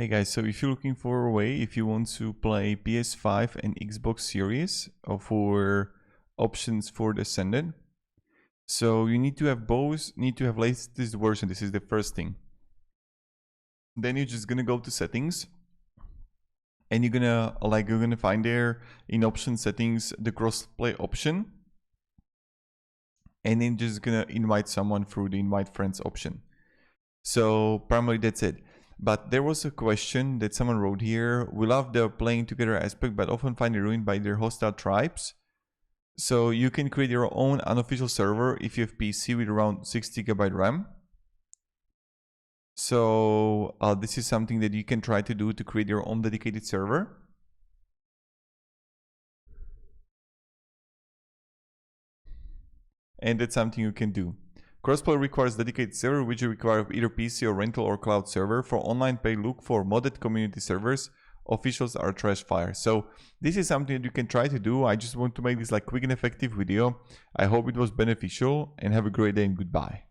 Hey guys, so if you're looking for a way, if you want to play PS5 and Xbox Series for options for the Ascended, so you need to have both, need to have latest version. This is the first thing. Then you're just gonna go to settings, and you're gonna find there in option settings the crossplay option, and then just gonna invite someone through the invite friends option. So primarily that's it. But there was a question that someone wrote here. We love the playing together aspect, but often find it ruined by their hostile tribes. So you can create your own unofficial server if you have PC with around 6 GB RAM. So this is something that you can try to do to create your own dedicated server. And that's something you can do. Crossplay requires dedicated server, which require either PC or rental or cloud server. For online pay, look for modded community servers. Officials are trash fire. So this is something that you can try to do. I just want to make this like quick and effective video. I hope it was beneficial, and have a great day and goodbye.